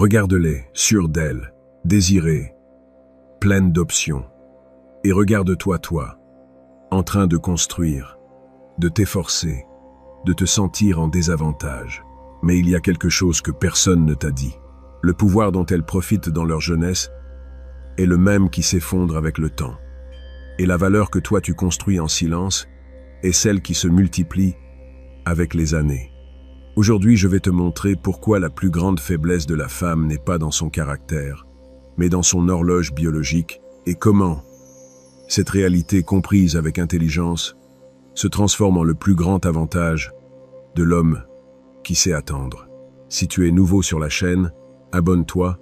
Regarde-les, sûres d'elles, désirées, pleines d'options. Et regarde-toi, toi, en train de construire, de t'efforcer, de te sentir en désavantage. Mais il y a quelque chose que personne ne t'a dit. Le pouvoir dont elles profitent dans leur jeunesse est le même qui s'effondre avec le temps. Et la valeur que toi tu construis en silence est celle qui se multiplie avec les années. Aujourd'hui, je vais te montrer pourquoi la plus grande faiblesse de la femme n'est pas dans son caractère, mais dans son horloge biologique, et comment cette réalité comprise avec intelligence se transforme en le plus grand avantage de l'homme qui sait attendre. Si tu es nouveau sur la chaîne, abonne-toi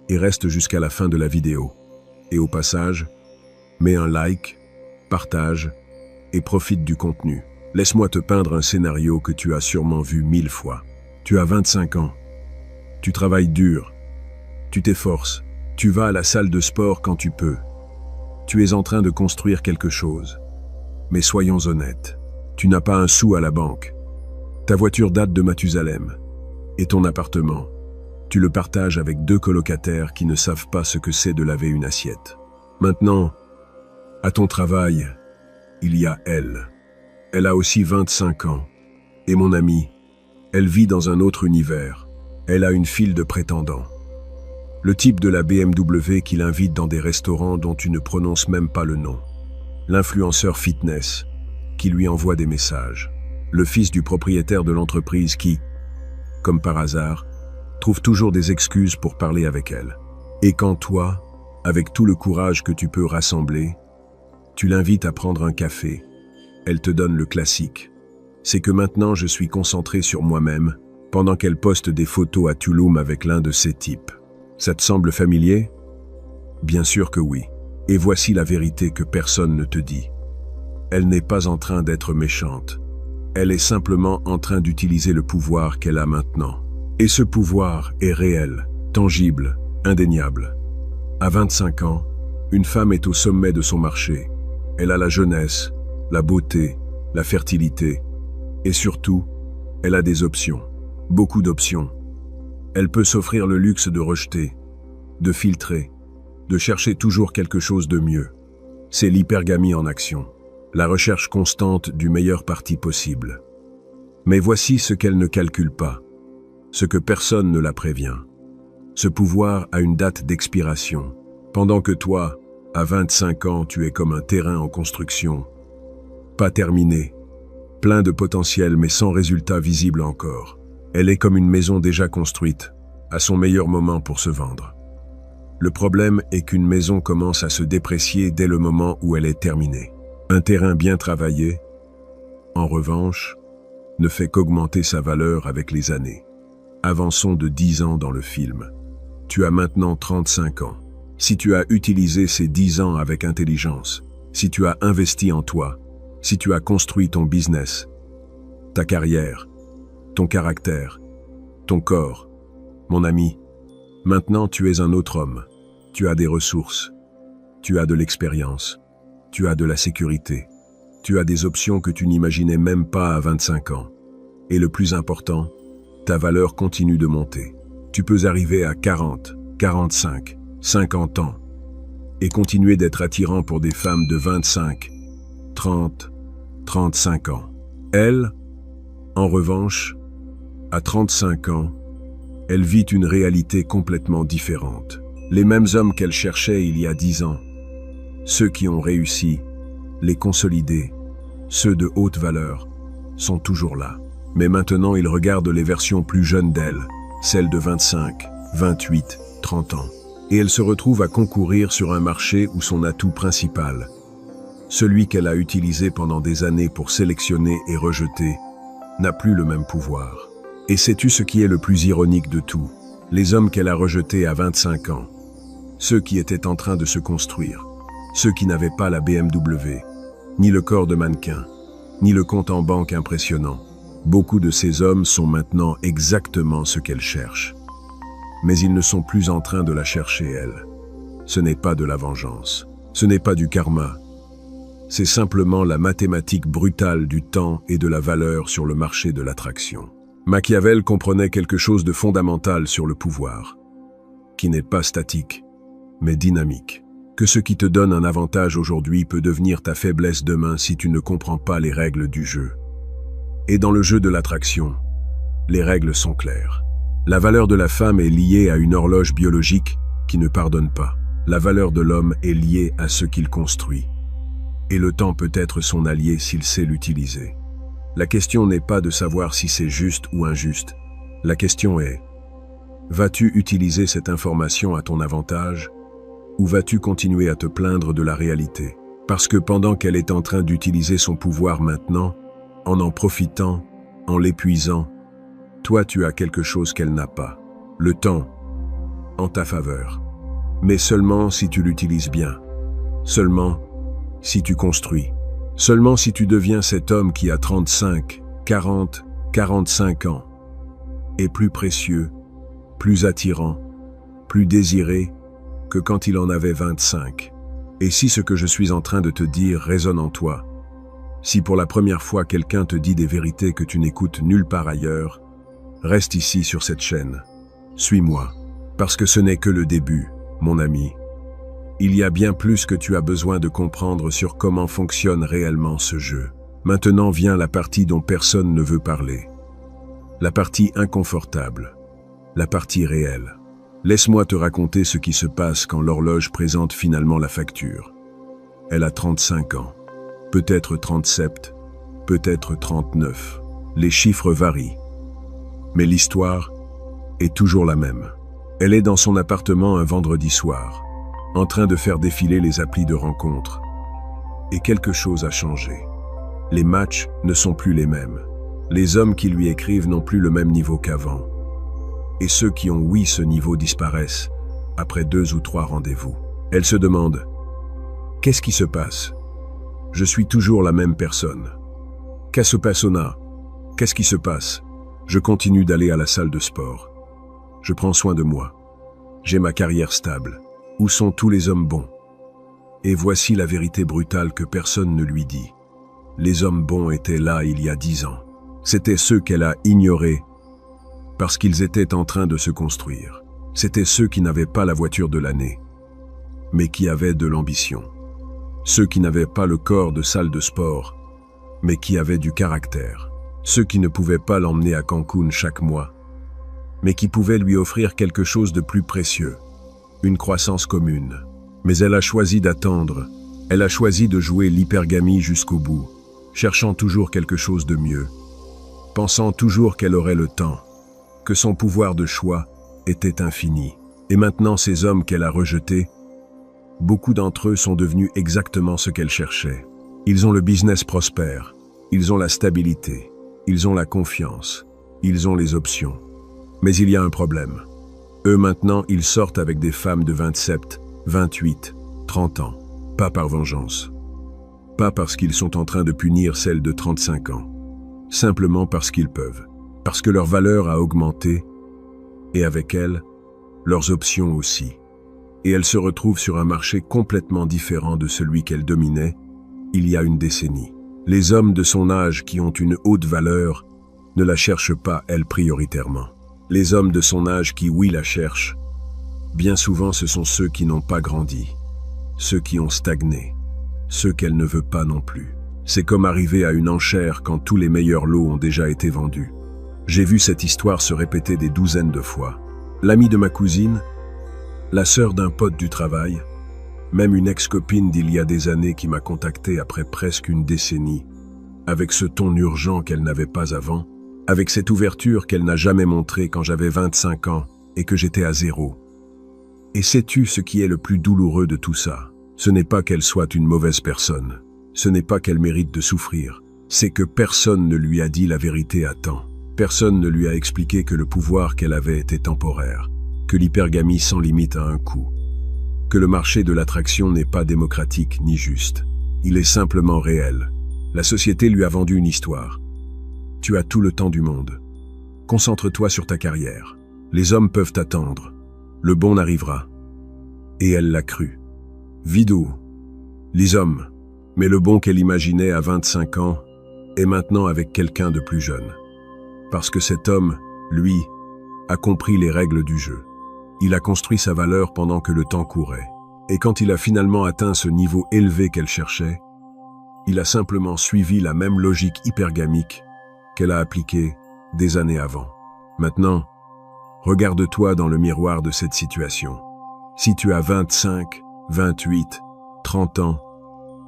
et reste jusqu'à la fin de la vidéo. Et au passage, mets un like, partage et profite du contenu. Laisse-moi te peindre un scénario que tu as sûrement vu 1000 fois. Tu as 25 ans. Tu travailles dur. Tu t'efforces. Tu vas à la salle de sport quand tu peux. Tu es en train de construire quelque chose. Mais soyons honnêtes, tu n'as pas un sou à la banque. Ta voiture date de Mathusalem. Et ton appartement, tu le partages avec 2 colocataires qui ne savent pas ce que c'est de laver une assiette. Maintenant, à ton travail, il y a elle. Elle a aussi 25 ans. Et mon amie, elle vit dans un autre univers. Elle a une file de prétendants. Le type de la BMW qui l'invite dans des restaurants dont tu ne prononces même pas le nom. L'influenceur fitness qui lui envoie des messages. Le fils du propriétaire de l'entreprise qui, comme par hasard, trouve toujours des excuses pour parler avec elle. Et quand toi, avec tout le courage que tu peux rassembler, tu l'invites à prendre un café, elle te donne le classique. C'est que maintenant je suis concentré sur moi-même, pendant qu'elle poste des photos à Tulum avec l'un de ces types. Ça te semble familier? Bien sûr que oui. Et voici la vérité que personne ne te dit. Elle n'est pas en train d'être méchante. Elle est simplement en train d'utiliser le pouvoir qu'elle a maintenant. Et ce pouvoir est réel, tangible, indéniable. À 25 ans, une femme est au sommet de son marché. Elle a la jeunesse, la beauté, la fertilité. Et surtout, elle a des options. Beaucoup d'options. Elle peut s'offrir le luxe de rejeter, de filtrer, de chercher toujours quelque chose de mieux. C'est l'hypergamie en action, la recherche constante du meilleur parti possible. Mais voici ce qu'elle ne calcule pas, ce que personne ne la prévient. Ce pouvoir a une date d'expiration, pendant que toi, à 25 ans, tu es comme un terrain en construction, pas terminé, plein de potentiel mais sans résultat visible encore. Elle est comme une maison déjà construite, à son meilleur moment pour se vendre. Le problème est qu'une maison commence à se déprécier dès le moment où elle est terminée. Un terrain bien travaillé, en revanche, ne fait qu'augmenter sa valeur avec les années. Avançons de 10 ans dans le film. Tu as maintenant 35 ans. Si tu as utilisé ces 10 ans avec intelligence, si tu as investi en toi, si tu as construit ton business, ta carrière, ton caractère, ton corps, mon ami, maintenant tu es un autre homme. Tu as des ressources, tu as de l'expérience, tu as de la sécurité, tu as des options que tu n'imaginais même pas à 25 ans. Et le plus important, ta valeur continue de monter. Tu peux arriver à 40, 45, 50 ans et continuer d'être attirant pour des femmes de 25, 30, 35 ans. Elle, en revanche, à 35 ans, elle vit une réalité complètement différente. Les mêmes hommes qu'elle cherchait il y a 10 ans, ceux qui ont réussi, les consolidés, ceux de haute valeur, sont toujours là. Mais maintenant, ils regardent les versions plus jeunes d'elle, celles de 25, 28, 30 ans. Et elle se retrouve à concourir sur un marché où son atout principal, celui qu'elle a utilisé pendant des années pour sélectionner et rejeter, n'a plus le même pouvoir. Et sais-tu ce qui est le plus ironique de tout? Les hommes qu'elle a rejetés à 25 ans, ceux qui étaient en train de se construire, ceux qui n'avaient pas la BMW, ni le corps de mannequin, ni le compte en banque impressionnant. Beaucoup de ces hommes sont maintenant exactement ce qu'elle cherche. Mais ils ne sont plus en train de la chercher, elle. Ce n'est pas de la vengeance, ce n'est pas du karma. C'est simplement la mathématique brutale du temps et de la valeur sur le marché de l'attraction. Machiavel comprenait quelque chose de fondamental sur le pouvoir. qui n'est pas statique, mais dynamique. Que ce qui te donne un avantage aujourd'hui peut devenir ta faiblesse demain si tu ne comprends pas les règles du jeu. Et dans le jeu de l'attraction, les règles sont claires. La valeur de la femme est liée à une horloge biologique qui ne pardonne pas. La valeur de l'homme est liée à ce qu'il construit. Et le temps peut être son allié s'il sait l'utiliser. La question n'est pas de savoir si c'est juste ou injuste. La question est, vas-tu utiliser cette information à ton avantage ou vas-tu continuer à te plaindre de la réalité? Parce que pendant qu'elle est en train d'utiliser son pouvoir maintenant, en profitant, en l'épuisant, toi tu as quelque chose qu'elle n'a pas, le temps, en ta faveur. Mais seulement si tu l'utilises bien, seulement si tu construis, seulement si tu deviens cet homme qui a 35, 40, 45 ans, est plus précieux, plus attirant, plus désiré que quand il en avait 25. Et si ce que je suis en train de te dire résonne en toi, si pour la première fois quelqu'un te dit des vérités que tu n'écoutes nulle part ailleurs, reste ici sur cette chaîne. Suis-moi, parce que ce n'est que le début, mon ami. Il y a bien plus que tu as besoin de comprendre sur comment fonctionne réellement ce jeu. Maintenant vient la partie dont personne ne veut parler. La partie inconfortable. La partie réelle. Laisse-moi te raconter ce qui se passe quand l'horloge présente finalement la facture. Elle a 35 ans. Peut-être 37, peut-être 39. Les chiffres varient. Mais l'histoire est toujours la même. Elle est dans son appartement un vendredi soir, en train de faire défiler les applis de rencontres. Et quelque chose a changé. Les matchs ne sont plus les mêmes. Les hommes qui lui écrivent n'ont plus le même niveau qu'avant. Et ceux qui ont oui ce niveau disparaissent après 2 ou 3 rendez-vous. Elle se demande « Qu'est-ce qui se passe ? Je suis toujours la même personne. Qu'est-ce persona ? Qu'est-ce qui se passe ? Je continue d'aller à la salle de sport. Je prends soin de moi. J'ai ma carrière stable. Où sont tous les hommes bons ? Et voici la vérité brutale que personne ne lui dit. Les hommes bons étaient là il y a 10 ans. C'étaient ceux qu'elle a ignorés parce qu'ils étaient en train de se construire. C'étaient ceux qui n'avaient pas la voiture de l'année, mais qui avaient de l'ambition. Ceux qui n'avaient pas le corps de salle de sport, mais qui avaient du caractère. Ceux qui ne pouvaient pas l'emmener à Cancun chaque mois, mais qui pouvaient lui offrir quelque chose de plus précieux, une croissance commune. Mais elle a choisi d'attendre, elle a choisi de jouer l'hypergamie jusqu'au bout, cherchant toujours quelque chose de mieux, pensant toujours qu'elle aurait le temps, que son pouvoir de choix était infini. Et maintenant ces hommes qu'elle a rejetés, beaucoup d'entre eux sont devenus exactement ce qu'elle cherchait. Ils ont le business prospère, ils ont la stabilité, ils ont la confiance, ils ont les options. Mais il y a un problème. Eux maintenant, ils sortent avec des femmes de 27, 28, 30 ans. Pas par vengeance. Pas parce qu'ils sont en train de punir celles de 35 ans. Simplement parce qu'ils peuvent. Parce que leur valeur a augmenté, et avec elle, leurs options aussi. Et elles se retrouvent sur un marché complètement différent de celui qu'elles dominaient il y a une décennie. Les hommes de son âge qui ont une haute valeur ne la cherchent pas, elle, prioritairement. Les hommes de son âge qui, oui, la cherchent, bien souvent ce sont ceux qui n'ont pas grandi, ceux qui ont stagné, ceux qu'elle ne veut pas non plus. C'est comme arriver à une enchère quand tous les meilleurs lots ont déjà été vendus. J'ai vu cette histoire se répéter des douzaines de fois. L'amie de ma cousine, la sœur d'un pote du travail, même une ex-copine d'il y a des années qui m'a contacté après presque une décennie, avec ce ton urgent qu'elle n'avait pas avant, avec cette ouverture qu'elle n'a jamais montrée quand j'avais 25 ans et que j'étais à 0. Et sais-tu ce qui est le plus douloureux de tout ça? Ce n'est pas qu'elle soit une mauvaise personne, ce n'est pas qu'elle mérite de souffrir, c'est que personne ne lui a dit la vérité à temps. Personne ne lui a expliqué que le pouvoir qu'elle avait était temporaire, que l'hypergamie sans limite a un coût, que le marché de l'attraction n'est pas démocratique ni juste. Il est simplement réel. La société lui a vendu une histoire. Tu as tout le temps du monde. Concentre-toi sur ta carrière. Les hommes peuvent attendre. Le bon arrivera. Et elle l'a cru. Vidou. Les hommes. Mais le bon qu'elle imaginait à 25 ans est maintenant avec quelqu'un de plus jeune. Parce que cet homme, lui, a compris les règles du jeu. Il a construit sa valeur pendant que le temps courait. Et quand il a finalement atteint ce niveau élevé qu'elle cherchait, il a simplement suivi la même logique hypergamique qu'elle a appliquée des années avant. Maintenant, regarde-toi dans le miroir de cette situation. Si tu as 25, 28, 30 ans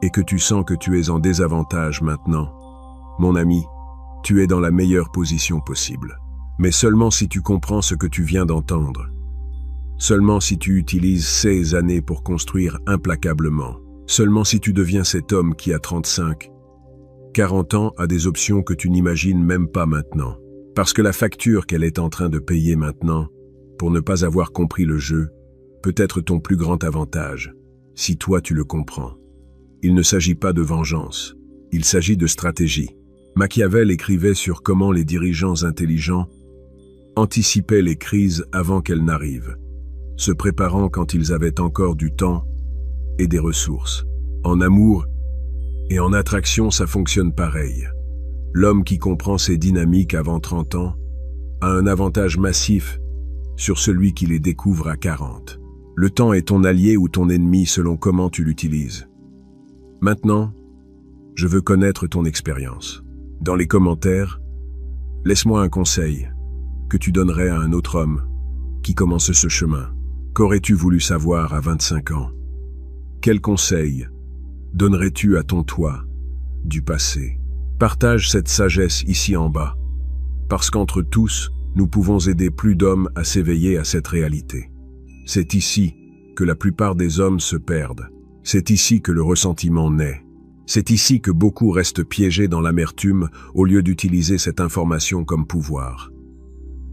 et que tu sens que tu es en désavantage maintenant, mon ami, tu es dans la meilleure position possible. Mais seulement si tu comprends ce que tu viens d'entendre. Seulement si tu utilises ces années pour construire implacablement. Seulement si tu deviens cet homme qui a 35, 40 ans a des options que tu n'imagines même pas maintenant. Parce que la facture qu'elle est en train de payer maintenant, pour ne pas avoir compris le jeu, peut être ton plus grand avantage, si toi tu le comprends. Il ne s'agit pas de vengeance, il s'agit de stratégie. Machiavel écrivait sur comment les dirigeants intelligents anticipaient les crises avant qu'elles n'arrivent, se préparant quand ils avaient encore du temps et des ressources. En amour et en attraction, ça fonctionne pareil. L'homme qui comprend ces dynamiques avant 30 ans a un avantage massif sur celui qui les découvre à 40. Le temps est ton allié ou ton ennemi selon comment tu l'utilises. Maintenant, je veux connaître ton expérience. Dans les commentaires, laisse-moi un conseil que tu donnerais à un autre homme qui commence ce chemin. Qu'aurais-tu voulu savoir à 25 ans? Quel conseil donnerais-tu à ton toi du passé? Partage cette sagesse ici en bas, parce qu'entre tous, nous pouvons aider plus d'hommes à s'éveiller à cette réalité. C'est ici que la plupart des hommes se perdent. C'est ici que le ressentiment naît. C'est ici que beaucoup restent piégés dans l'amertume au lieu d'utiliser cette information comme pouvoir.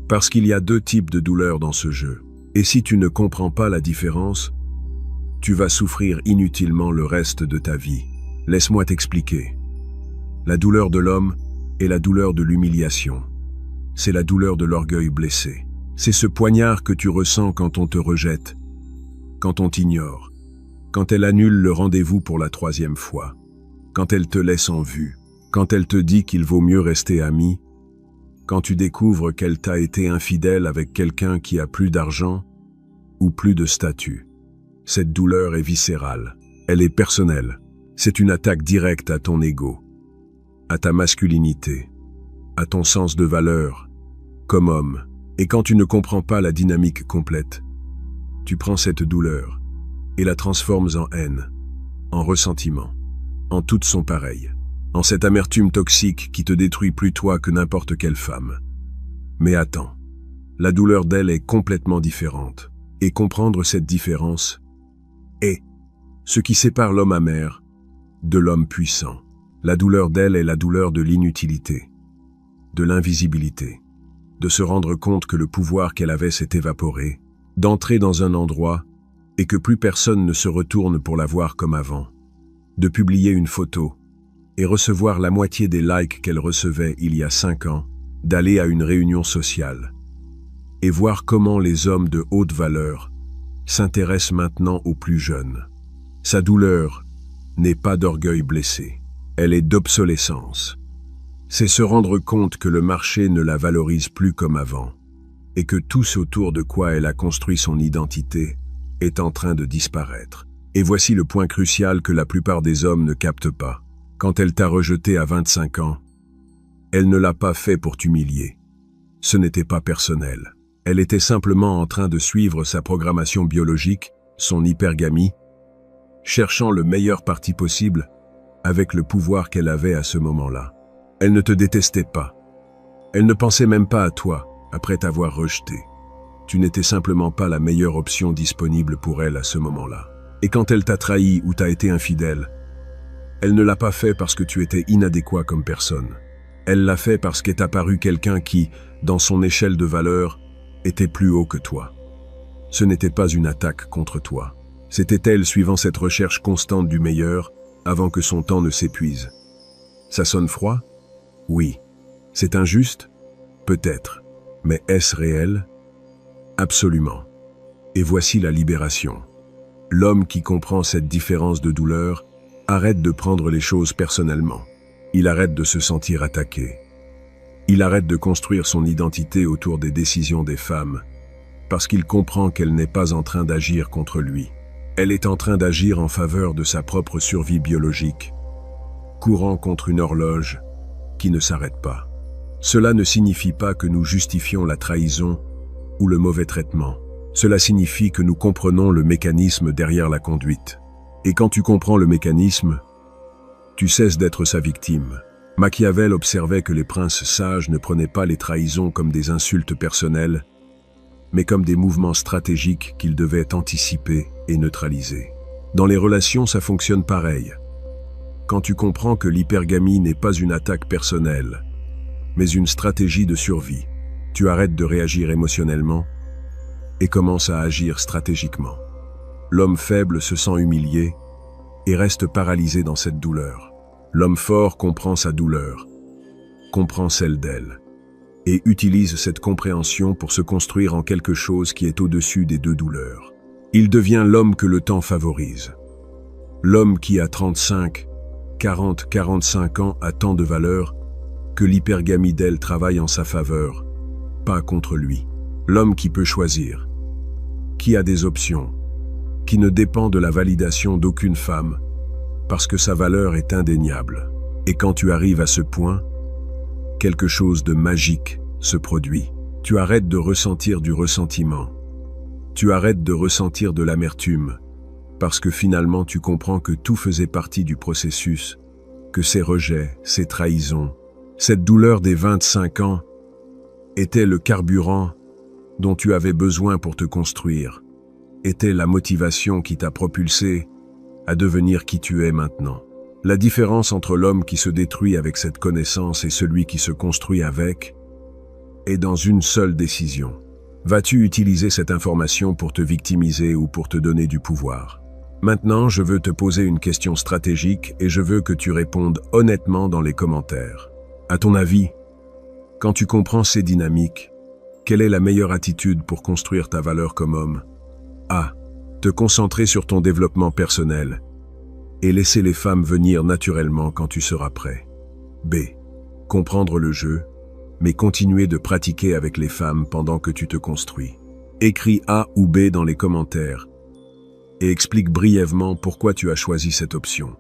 Parce qu'il y a deux types de douleurs dans ce jeu. Et si tu ne comprends pas la différence, tu vas souffrir inutilement le reste de ta vie. Laisse-moi t'expliquer. La douleur de l'homme est la douleur de l'humiliation. C'est la douleur de l'orgueil blessé. C'est ce poignard que tu ressens quand on te rejette, quand on t'ignore, quand elle annule le rendez-vous pour la 3e fois, quand elle te laisse en vue, quand elle te dit qu'il vaut mieux rester ami, quand tu découvres qu'elle t'a été infidèle avec quelqu'un qui a plus d'argent ou plus de statut. Cette douleur est viscérale, elle est personnelle. C'est une attaque directe à ton ego, à ta masculinité, à ton sens de valeur, comme homme. Et quand tu ne comprends pas la dynamique complète, tu prends cette douleur et la transformes en haine, en ressentiment, en toute son pareil, en cette amertume toxique qui te détruit plus toi que n'importe quelle femme. Mais attends, la douleur d'elle est complètement différente, et comprendre cette différence est ce qui sépare l'homme amer de l'homme puissant. La douleur d'elle est la douleur de l'inutilité, de l'invisibilité, de se rendre compte que le pouvoir qu'elle avait s'est évaporé, d'entrer dans un endroit et que plus personne ne se retourne pour la voir comme avant, de publier une photo et recevoir la moitié des likes qu'elle recevait il y a 5 ans, d'aller à une réunion sociale et voir comment les hommes de haute valeur s'intéressent maintenant aux plus jeunes. Sa douleur n'est pas d'orgueil blessé, elle est d'obsolescence. C'est se rendre compte que le marché ne la valorise plus comme avant, et que tout ce autour de quoi elle a construit son identité est en train de disparaître. Et voici le point crucial que la plupart des hommes ne captent pas. Quand elle t'a rejeté à 25 ans, elle ne l'a pas fait pour t'humilier. Ce n'était pas personnel. Elle était simplement en train de suivre sa programmation biologique, son hypergamie, cherchant le meilleur parti possible avec le pouvoir qu'elle avait à ce moment-là. Elle ne te détestait pas. Elle ne pensait même pas à toi après t'avoir rejeté. Tu n'étais simplement pas la meilleure option disponible pour elle à ce moment-là. Et quand elle t'a trahi ou t'a été infidèle, elle ne l'a pas fait parce que tu étais inadéquat comme personne. Elle l'a fait parce qu'est apparu quelqu'un qui, dans son échelle de valeur, était plus haut que toi. Ce n'était pas une attaque contre toi. C'était elle suivant cette recherche constante du meilleur avant que son temps ne s'épuise. Ça sonne froid? Oui. C'est injuste? Peut-être. Mais est-ce réel? Absolument. Et voici la libération. L'homme qui comprend cette différence de douleur arrête de prendre les choses personnellement. Il arrête de se sentir attaqué. Il arrête de construire son identité autour des décisions des femmes parce qu'il comprend qu'elle n'est pas en train d'agir contre lui. Elle est en train d'agir en faveur de sa propre survie biologique, courant contre une horloge qui ne s'arrête pas. Cela ne signifie pas que nous justifions la trahison ou le mauvais traitement. Cela signifie que nous comprenons le mécanisme derrière la conduite. Et quand tu comprends le mécanisme, tu cesses d'être sa victime. Machiavel observait que les princes sages ne prenaient pas les trahisons comme des insultes personnelles, mais comme des mouvements stratégiques qu'ils devaient anticiper et neutraliser. Dans les relations, ça fonctionne pareil. Quand tu comprends que l'hypergamie n'est pas une attaque personnelle, mais une stratégie de survie, tu arrêtes de réagir émotionnellement et commences à agir stratégiquement. L'homme faible se sent humilié et reste paralysé dans cette douleur. L'homme fort comprend sa douleur, comprend celle d'elle, et utilise cette compréhension pour se construire en quelque chose qui est au-dessus des deux douleurs. Il devient l'homme que le temps favorise. L'homme qui, à 35, 40, 45 ans, a tant de valeur que l'hypergamie d'elle travaille en sa faveur, pas contre lui. L'homme qui peut choisir, qui a des options, qui ne dépend de la validation d'aucune femme, parce que sa valeur est indéniable. Et quand tu arrives à ce point, quelque chose de magique se produit. Tu arrêtes de ressentir du ressentiment. Tu arrêtes de ressentir de l'amertume, parce que finalement tu comprends que tout faisait partie du processus, que ces rejets, ces trahisons, cette douleur des 25 ans était le carburant dont tu avais besoin pour te construire, était la motivation qui t'a propulsé à devenir qui tu es maintenant. La différence entre l'homme qui se détruit avec cette connaissance et celui qui se construit avec est dans une seule décision. Vas-tu utiliser cette information pour te victimiser ou pour te donner du pouvoir? Maintenant, je veux te poser une question stratégique et je veux que tu répondes honnêtement dans les commentaires. À ton avis, quand tu comprends ces dynamiques, quelle est la meilleure attitude pour construire ta valeur comme homme? A. Te concentrer sur ton développement personnel et laisser les femmes venir naturellement quand tu seras prêt. B. Comprendre le jeu, mais continuer de pratiquer avec les femmes pendant que tu te construis. Écris A ou B dans les commentaires et explique brièvement pourquoi tu as choisi cette option.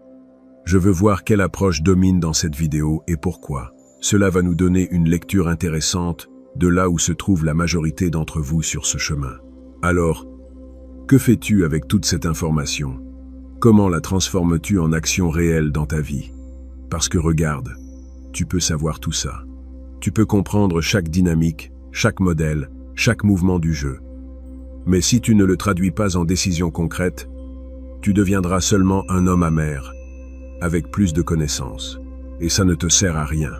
Je veux voir quelle approche domine dans cette vidéo et pourquoi. Cela va nous donner une lecture intéressante de là où se trouve la majorité d'entre vous sur ce chemin. Alors, que fais-tu avec toute cette information? Comment la transformes-tu en action réelle dans ta vie? Parce que regarde, tu peux savoir tout ça. Tu peux comprendre chaque dynamique, chaque modèle, chaque mouvement du jeu. Mais si tu ne le traduis pas en décisions concrètes, tu deviendras seulement un homme amer, avec plus de connaissances. Et ça ne te sert à rien.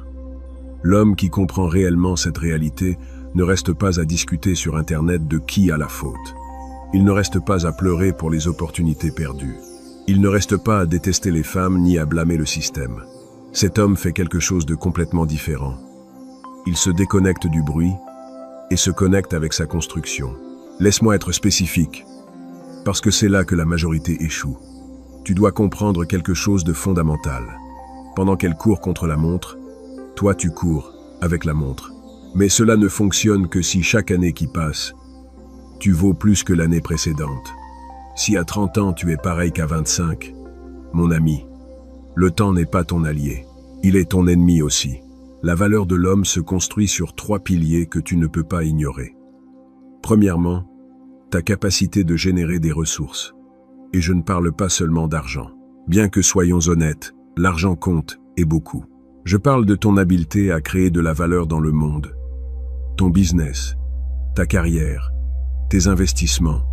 L'homme qui comprend réellement cette réalité ne reste pas à discuter sur Internet de qui a la faute. Il ne reste pas à pleurer pour les opportunités perdues. Il ne reste pas à détester les femmes ni à blâmer le système. Cet homme fait quelque chose de complètement différent. Il se déconnecte du bruit et se connecte avec sa construction. Laisse-moi être spécifique, parce que c'est là que la majorité échoue. Tu dois comprendre quelque chose de fondamental. Pendant qu'elle court contre la montre, toi tu cours avec la montre. Mais cela ne fonctionne que si chaque année qui passe, tu vaux plus que l'année précédente. Si à 30 ans tu es pareil qu'à 25, mon ami, le temps n'est pas ton allié, il est ton ennemi aussi. La valeur de l'homme se construit sur 3 piliers que tu ne peux pas ignorer. Premièrement, ta capacité de générer des ressources. Et je ne parle pas seulement d'argent. Bien que soyons honnêtes, l'argent compte, et beaucoup. Je parle de ton habileté à créer de la valeur dans le monde. Ton business, ta carrière, tes investissements,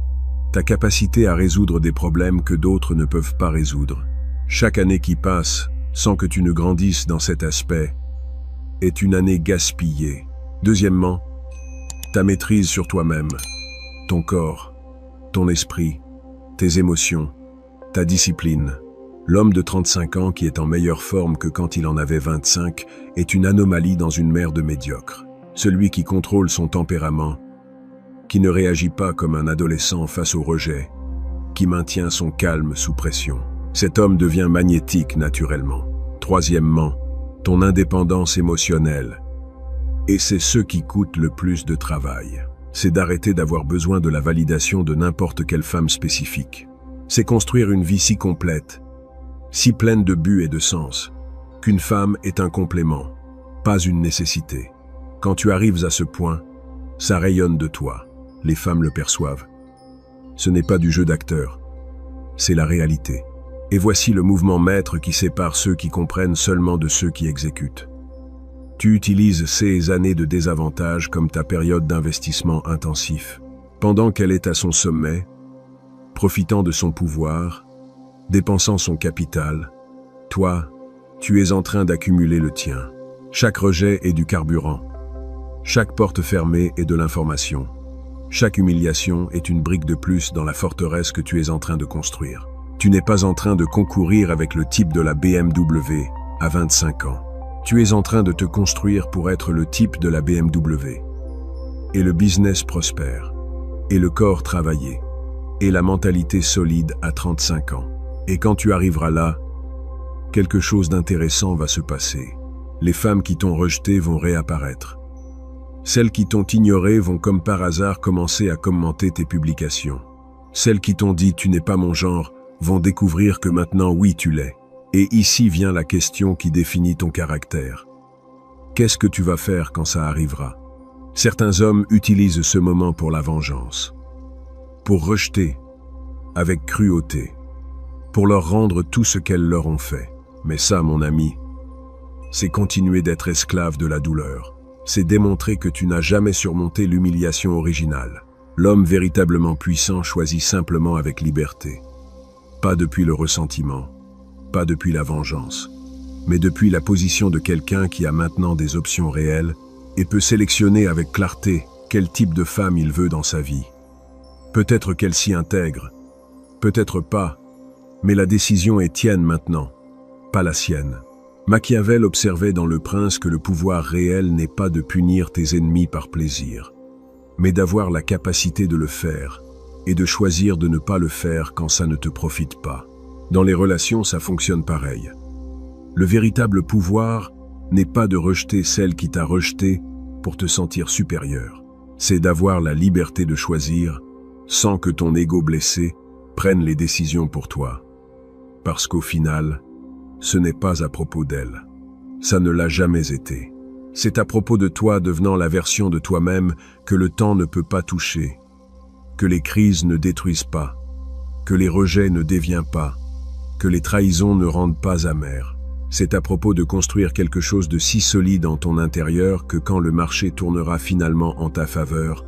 ta capacité à résoudre des problèmes que d'autres ne peuvent pas résoudre. Chaque année qui passe, sans que tu ne grandisses dans cet aspect, est une année gaspillée. Deuxièmement, ta maîtrise sur toi-même, ton corps, ton esprit, tes émotions, ta discipline. L'homme de 35 ans qui est en meilleure forme que quand il en avait 25 est une anomalie dans une mer de médiocres. Celui qui contrôle son tempérament, qui ne réagit pas comme un adolescent face au rejet, qui maintient son calme sous pression. Cet homme devient magnétique naturellement. Troisièmement, ton indépendance émotionnelle. Et c'est ce qui coûte le plus de travail. c'est d'arrêter d'avoir besoin de la validation de n'importe quelle femme spécifique. C'est construire une vie si complète, si pleine de but et de sens, qu'une femme est un complément, pas une nécessité. Quand tu arrives à ce point, ça rayonne de toi. Les femmes le perçoivent. Ce n'est pas du jeu d'acteur, c'est la réalité. Et voici le mouvement maître qui sépare ceux qui comprennent seulement de ceux qui exécutent. Tu utilises ces années de désavantage comme ta période d'investissement intensif. Pendant qu'elle est à son sommet, profitant de son pouvoir, dépensant son capital, toi, tu es en train d'accumuler le tien. Chaque rejet est du carburant. Chaque porte fermée est de l'information. Chaque humiliation est une brique de plus dans la forteresse que tu es en train de construire. Tu n'es pas en train de concourir avec le type de la BMW à 25 ans. Tu es en train de te construire pour être le type de la BMW. Et le business prospère. Et le corps travaillé. Et la mentalité solide à 35 ans. Et quand tu arriveras là, quelque chose d'intéressant va se passer. Les femmes qui t'ont rejeté vont réapparaître. Celles qui t'ont ignoré vont comme par hasard commencer à commenter tes publications. Celles qui t'ont dit « tu n'es pas mon genre » vont découvrir que maintenant oui tu l'es. Et ici vient la question qui définit ton caractère. Qu'est-ce que tu vas faire quand ça arrivera? Certains hommes utilisent ce moment pour la vengeance. Pour rejeter, avec cruauté. Pour leur rendre tout ce qu'elles leur ont fait. Mais ça, mon ami, c'est continuer d'être esclave de la douleur. C'est démontrer que tu n'as jamais surmonté l'humiliation originale. L'homme véritablement puissant choisit simplement avec liberté. Pas depuis le ressentiment, pas depuis la vengeance, mais depuis la position de quelqu'un qui a maintenant des options réelles et peut sélectionner avec clarté quel type de femme il veut dans sa vie. Peut-être qu'elle s'y intègre, peut-être pas, mais la décision est tienne maintenant, pas la sienne. Machiavel observait dans Le Prince que le pouvoir réel n'est pas de punir tes ennemis par plaisir, mais d'avoir la capacité de le faire et de choisir de ne pas le faire quand ça ne te profite pas. Dans les relations, ça fonctionne pareil. Le véritable pouvoir n'est pas de rejeter celle qui t'a rejeté pour te sentir supérieur. C'est d'avoir la liberté de choisir sans que ton ego blessé prenne les décisions pour toi. Parce qu'au final, ce n'est pas à propos d'elle. Ça ne l'a jamais été. C'est à propos de toi devenant la version de toi-même que le temps ne peut pas toucher, que les crises ne détruisent pas, que les rejets ne déviennent pas, que les trahisons ne rendent pas amères. C'est à propos de construire quelque chose de si solide en ton intérieur que quand le marché tournera finalement en ta faveur,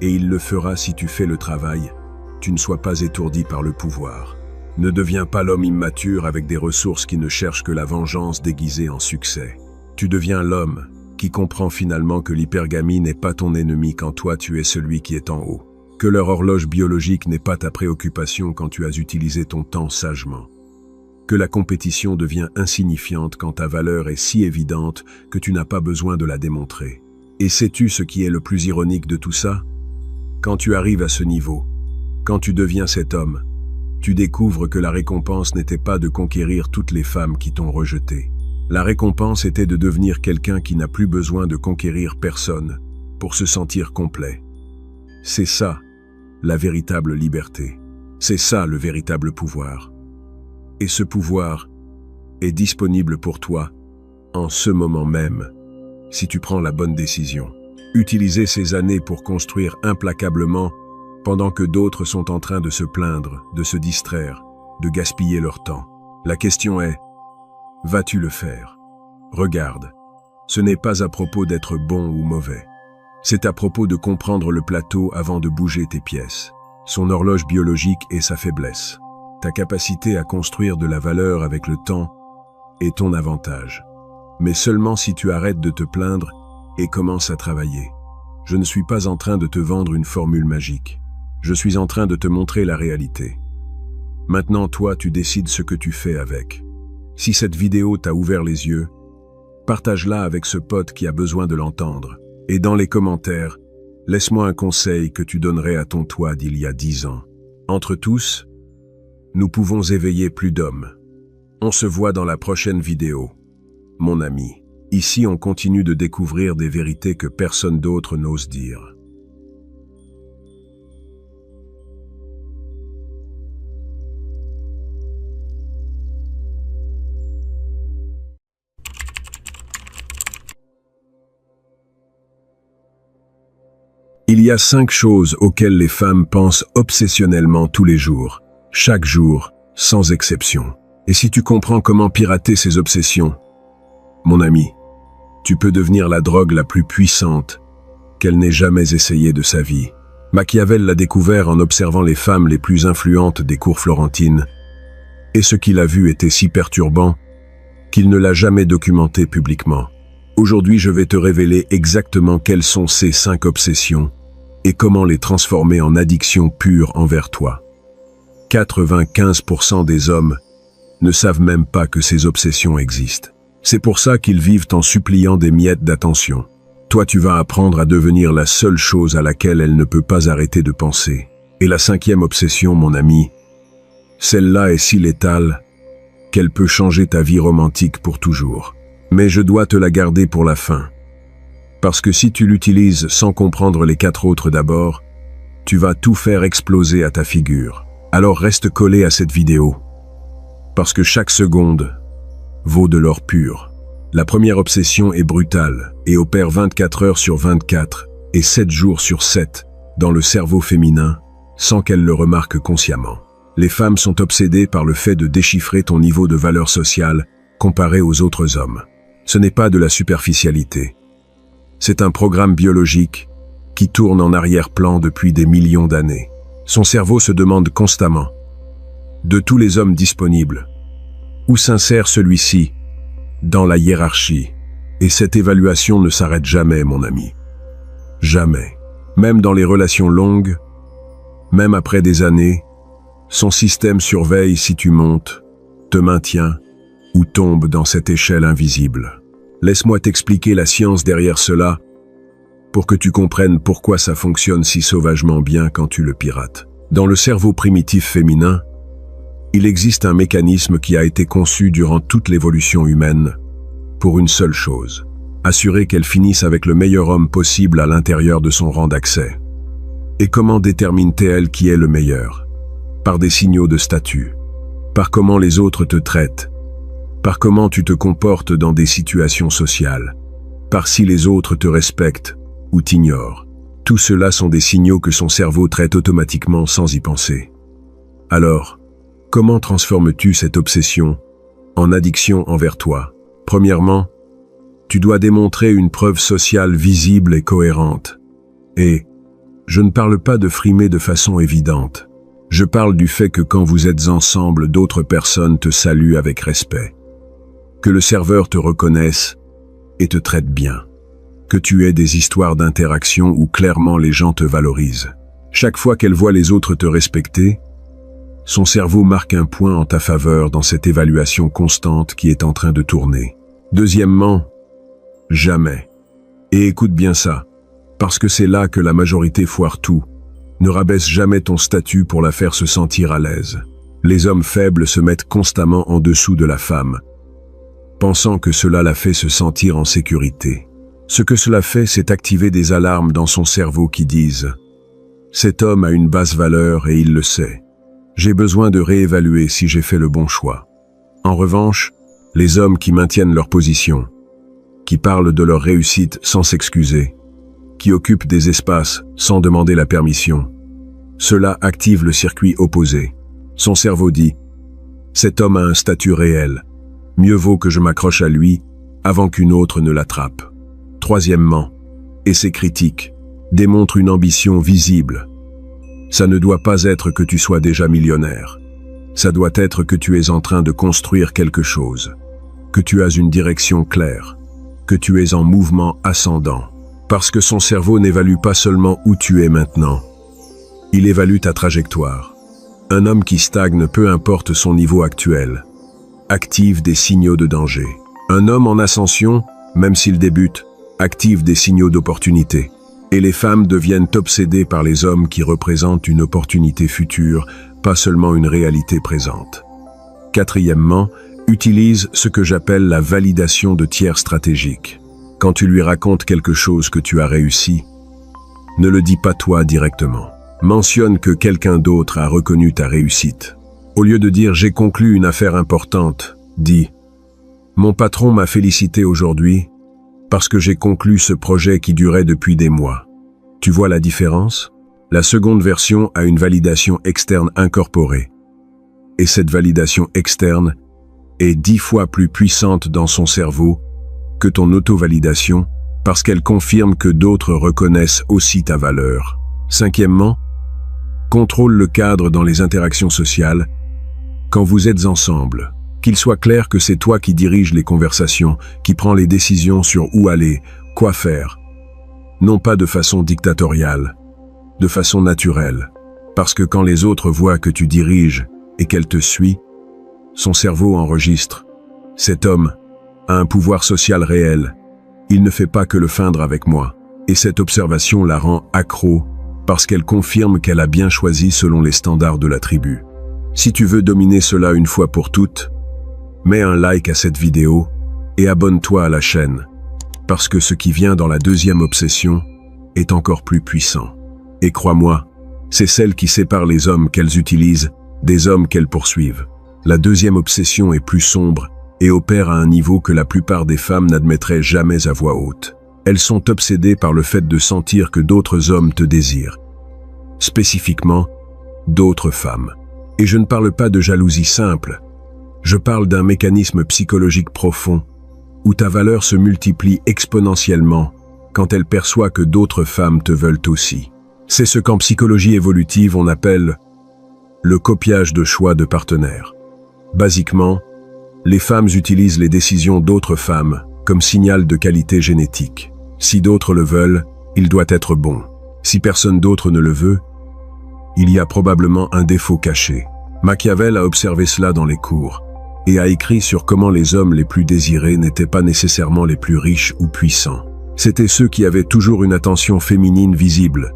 et il le fera si tu fais le travail, tu ne sois pas étourdi par le pouvoir. Ne deviens pas l'homme immature avec des ressources qui ne cherchent que la vengeance déguisée en succès. Tu deviens l'homme qui comprend finalement que l'hypergamie n'est pas ton ennemi quand toi tu es celui qui est en haut. Que leur horloge biologique n'est pas ta préoccupation quand tu as utilisé ton temps sagement. Que la compétition devient insignifiante quand ta valeur est si évidente que tu n'as pas besoin de la démontrer. Et sais-tu ce qui est le plus ironique de tout ça? Quand tu arrives à ce niveau, quand tu deviens cet homme, tu découvres que la récompense n'était pas de conquérir toutes les femmes qui t'ont rejeté. La récompense était de devenir quelqu'un qui n'a plus besoin de conquérir personne pour se sentir complet. C'est ça, la véritable liberté. C'est ça le véritable pouvoir. Et ce pouvoir est disponible pour toi en ce moment même, si tu prends la bonne décision. Utiliser ces années pour construire implacablement pendant que d'autres sont en train de se plaindre, de se distraire, de gaspiller leur temps. La question est, vas-tu le faire? Regarde, ce n'est pas à propos d'être bon ou mauvais. C'est à propos de comprendre le plateau avant de bouger tes pièces, son horloge biologique et sa faiblesse. Ta capacité à construire de la valeur avec le temps est ton avantage. Mais seulement si tu arrêtes de te plaindre et commences à travailler. Je ne suis pas en train de te vendre une formule magique. Je suis en train de te montrer la réalité. Maintenant, toi, tu décides ce que tu fais avec. Si cette vidéo t'a ouvert les yeux, partage-la avec ce pote qui a besoin de l'entendre. Et dans les commentaires, laisse-moi un conseil que tu donnerais à ton toi d'il y a 10 ans. Entre tous, nous pouvons éveiller plus d'hommes. On se voit dans la prochaine vidéo, mon ami. Ici, on continue de découvrir des vérités que personne d'autre n'ose dire. y a 5 choses auxquelles les femmes pensent obsessionnellement tous les jours, chaque jour, sans exception. Et si tu comprends comment pirater ces obsessions, mon ami, tu peux devenir la drogue la plus puissante qu'elle n'ait jamais essayée de sa vie. Machiavel l'a découvert en observant les femmes les plus influentes des cours florentines, et ce qu'il a vu était si perturbant qu'il ne l'a jamais documenté publiquement. Aujourd'hui, je vais te révéler exactement quelles sont ces 5 obsessions et comment les transformer en addiction pure envers toi. 95% des hommes ne savent même pas que ces obsessions existent. C'est pour ça qu'ils vivent en suppliant des miettes d'attention. Toi, tu vas apprendre à devenir la seule chose à laquelle elle ne peut pas arrêter de penser. Et la 5e obsession, mon ami, celle-là est si létale qu'elle peut changer ta vie romantique pour toujours. Mais je dois te la garder pour la fin. Parce que si tu l'utilises sans comprendre les 4 autres d'abord, tu vas tout faire exploser à ta figure. Alors reste collé à cette vidéo. Parce que chaque seconde vaut de l'or pur. La première obsession est brutale et opère 24 heures sur 24 et 7 jours sur 7 dans le cerveau féminin sans qu'elle le remarque consciemment. Les femmes sont obsédées par le fait de déchiffrer ton niveau de valeur sociale comparé aux autres hommes. Ce n'est pas de la superficialité. C'est un programme biologique qui tourne en arrière-plan depuis des millions d'années. Son cerveau se demande constamment, de tous les hommes disponibles, où s'insère celui-ci dans la hiérarchie? Et cette évaluation ne s'arrête jamais, mon ami. Jamais. Même dans les relations longues, même après des années, son système surveille si tu montes, te maintiens ou tombes dans cette échelle invisible. Laisse-moi t'expliquer la science derrière cela pour que tu comprennes pourquoi ça fonctionne si sauvagement bien quand tu le pirates. Dans le cerveau primitif féminin, il existe un mécanisme qui a été conçu durant toute l'évolution humaine pour une seule chose, assurer qu'elle finisse avec le meilleur homme possible à l'intérieur de son rang d'accès. Et comment détermine-t-elle qui est le meilleur? Par des signaux de statut, par comment les autres te traitent, par comment tu te comportes dans des situations sociales, par si les autres te respectent ou t'ignorent. Tout cela sont des signaux que son cerveau traite automatiquement sans y penser. Alors, comment transformes-tu cette obsession en addiction envers toi? Premièrement, tu dois démontrer une preuve sociale visible et cohérente. Et je ne parle pas de frimer de façon évidente. Je parle du fait que quand vous êtes ensemble, d'autres personnes te saluent avec respect. Que le serveur te reconnaisse et te traite bien. Que tu aies des histoires d'interaction où clairement les gens te valorisent. Chaque fois qu'elle voit les autres te respecter, son cerveau marque un point en ta faveur dans cette évaluation constante qui est en train de tourner. Deuxièmement, jamais. Et écoute bien ça, parce que c'est là que la majorité foire tout. Ne rabaisse jamais ton statut pour la faire se sentir à l'aise. Les hommes faibles se mettent constamment en dessous de la femme, pensant que cela la fait se sentir en sécurité. Ce que cela fait, c'est activer des alarmes dans son cerveau qui disent « Cet homme a une basse valeur et il le sait. J'ai besoin de réévaluer si j'ai fait le bon choix. » En revanche, les hommes qui maintiennent leur position, qui parlent de leur réussite sans s'excuser, qui occupent des espaces sans demander la permission, cela active le circuit opposé. Son cerveau dit « Cet homme a un statut réel. Mieux vaut que je m'accroche à lui avant qu'une autre ne l'attrape. » Troisièmement, et c'est critique, démontre une ambition visible. Ça ne doit pas être que tu sois déjà millionnaire. Ça doit être que tu es en train de construire quelque chose, que tu as une direction claire, que tu es en mouvement ascendant. Parce que son cerveau n'évalue pas seulement où tu es maintenant. Il évalue ta trajectoire. Un homme qui stagne, peu importe son niveau actuel, active des signaux de danger. Un homme en ascension, même s'il débute, active des signaux d'opportunité. Et les femmes deviennent obsédées par les hommes qui représentent une opportunité future, pas seulement une réalité présente. Quatrièmement, utilise ce que j'appelle la validation de tiers stratégique. Quand tu lui racontes quelque chose que tu as réussi, ne le dis pas toi directement. Mentionne que quelqu'un d'autre a reconnu ta réussite. Au lieu de dire « j'ai conclu une affaire importante », dis « mon patron m'a félicité aujourd'hui parce que j'ai conclu ce projet qui durait depuis des mois. » Tu vois la différence? La seconde version a une validation externe incorporée. Et cette validation externe est 10 fois plus puissante dans son cerveau que ton auto-validation parce qu'elle confirme que d'autres reconnaissent aussi ta valeur. Cinquièmement, contrôle le cadre dans les interactions sociales. Quand vous êtes ensemble, qu'il soit clair que c'est toi qui dirige les conversations, qui prend les décisions sur où aller, quoi faire. Non pas de façon dictatoriale, de façon naturelle. Parce que quand les autres voient que tu diriges et qu'elle te suit, son cerveau enregistre. Cet homme a un pouvoir social réel. Il ne fait pas que le feindre avec moi. Et cette observation la rend accro parce qu'elle confirme qu'elle a bien choisi selon les standards de la tribu. Si tu veux dominer cela une fois pour toutes, mets un like à cette vidéo et abonne-toi à la chaîne. Parce que ce qui vient dans la deuxième obsession est encore plus puissant. Et crois-moi, c'est celle qui sépare les hommes qu'elles utilisent des hommes qu'elles poursuivent. La deuxième obsession est plus sombre et opère à un niveau que la plupart des femmes n'admettraient jamais à voix haute. Elles sont obsédées par le fait de sentir que d'autres hommes te désirent. Spécifiquement, d'autres femmes. Et je ne parle pas de jalousie simple. Je parle d'un mécanisme psychologique profond où ta valeur se multiplie exponentiellement quand elle perçoit que d'autres femmes te veulent aussi. C'est ce qu'en psychologie évolutive on appelle le copiage de choix de partenaires. Basiquement, les femmes utilisent les décisions d'autres femmes comme signal de qualité génétique. Si d'autres le veulent, il doit être bon. Si personne d'autre ne le veut, il y a probablement un défaut caché. Machiavel a observé cela dans les cours et a écrit sur comment les hommes les plus désirés n'étaient pas nécessairement les plus riches ou puissants. C'étaient ceux qui avaient toujours une attention féminine visible.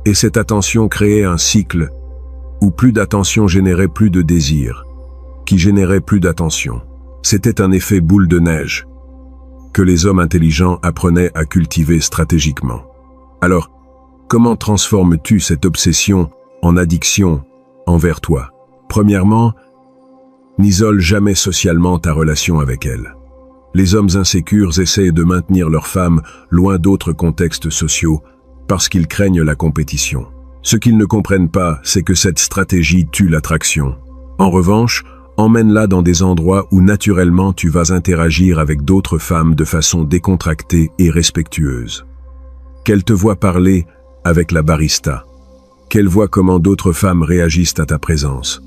Et cette attention créait un cycle où plus d'attention générait plus de désir, qui générait plus d'attention. C'était un effet boule de neige que les hommes intelligents apprenaient à cultiver stratégiquement. Alors, comment transformes-tu cette obsession en addiction envers toi? Premièrement, n'isole jamais socialement ta relation avec elle. Les hommes insécures essaient de maintenir leurs femmes loin d'autres contextes sociaux parce qu'ils craignent la compétition. Ce qu'ils ne comprennent pas, c'est que cette stratégie tue l'attraction. En revanche, emmène-la dans des endroits où naturellement tu vas interagir avec d'autres femmes de façon décontractée et respectueuse. Qu'elle te voit parler avec la barista. Qu'elle voit comment d'autres femmes réagissent à ta présence.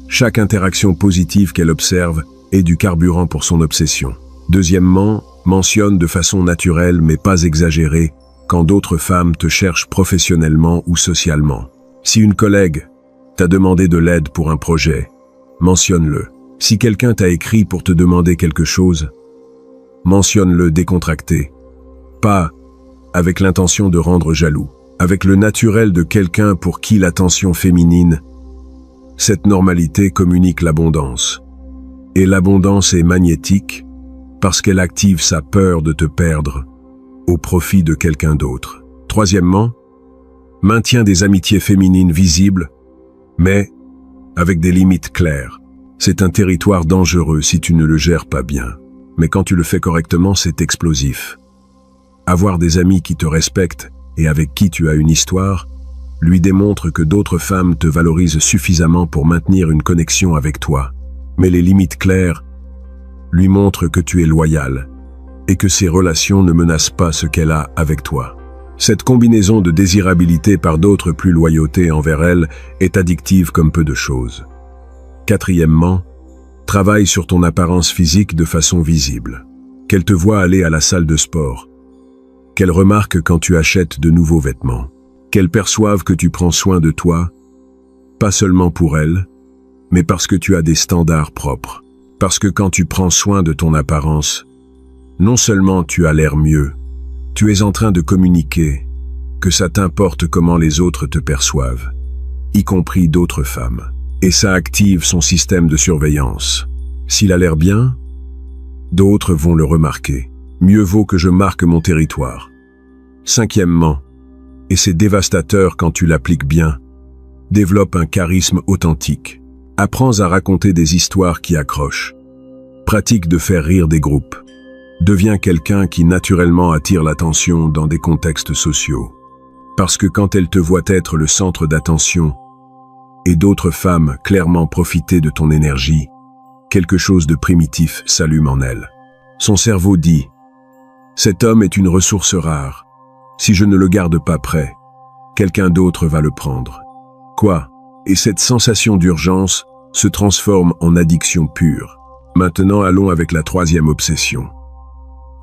Chaque interaction positive qu'elle observe est du carburant pour son obsession. Deuxièmement, mentionne de façon naturelle mais pas exagérée quand d'autres femmes te cherchent professionnellement ou socialement. Si une collègue t'a demandé de l'aide pour un projet, mentionne-le. Si quelqu'un t'a écrit pour te demander quelque chose, mentionne-le décontracté. Pas avec l'intention de rendre jaloux, avec le naturel de quelqu'un pour qui l'attention féminine. Cette normalité communique l'abondance. Et l'abondance est magnétique parce qu'elle active sa peur de te perdre au profit de quelqu'un d'autre. Troisièmement, maintiens des amitiés féminines visibles, mais avec des limites claires. C'est un territoire dangereux si tu ne le gères pas bien. Mais quand tu le fais correctement, c'est explosif. Avoir des amis qui te respectent et avec qui tu as une histoire, lui démontre que d'autres femmes te valorisent suffisamment pour maintenir une connexion avec toi. Mais les limites claires lui montrent que tu es loyal et que ces relations ne menacent pas ce qu'elle a avec toi. Cette combinaison de désirabilité par d'autres plus loyauté envers elle est addictive comme peu de choses. Quatrièmement, travaille sur ton apparence physique de façon visible. Qu'elle te voie aller à la salle de sport. Qu'elle remarque quand tu achètes de nouveaux vêtements. Qu'elle perçoive que tu prends soin de toi, pas seulement pour elle, mais parce que tu as des standards propres. Parce que quand tu prends soin de ton apparence, non seulement tu as l'air mieux, tu es en train de communiquer que ça t'importe comment les autres te perçoivent, y compris d'autres femmes. Et ça active son système de surveillance. S'il a l'air bien, d'autres vont le remarquer. Mieux vaut que je marque mon territoire. Cinquièmement, et c'est dévastateur quand tu l'appliques bien, développe un charisme authentique. Apprends à raconter des histoires qui accrochent. Pratique de faire rire des groupes. Deviens quelqu'un qui naturellement attire l'attention dans des contextes sociaux. Parce que quand elle te voit être le centre d'attention, et d'autres femmes clairement profiter de ton énergie, quelque chose de primitif s'allume en elle. Son cerveau dit « Cet homme est une ressource rare. Si je ne le garde pas prêt, quelqu'un d'autre va le prendre. » Quoi? Et cette sensation d'urgence se transforme en addiction pure. Maintenant, allons avec la troisième obsession.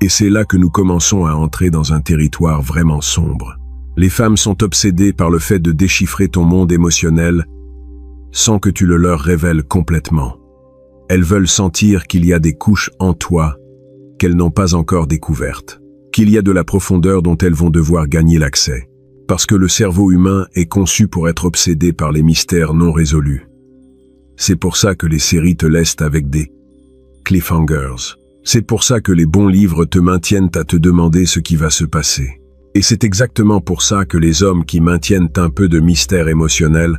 Et c'est là que nous commençons à entrer dans un territoire vraiment sombre. Les femmes sont obsédées par le fait de déchiffrer ton monde émotionnel sans que tu le leur révèles complètement. Elles veulent sentir qu'il y a des couches en toi qu'elles n'ont pas encore découvertes, qu'il y a de la profondeur dont elles vont devoir gagner l'accès. Parce que le cerveau humain est conçu pour être obsédé par les mystères non résolus. C'est pour ça que les séries te laissent avec des cliffhangers. C'est pour ça que les bons livres te maintiennent à te demander ce qui va se passer. Et c'est exactement pour ça que les hommes qui maintiennent un peu de mystère émotionnel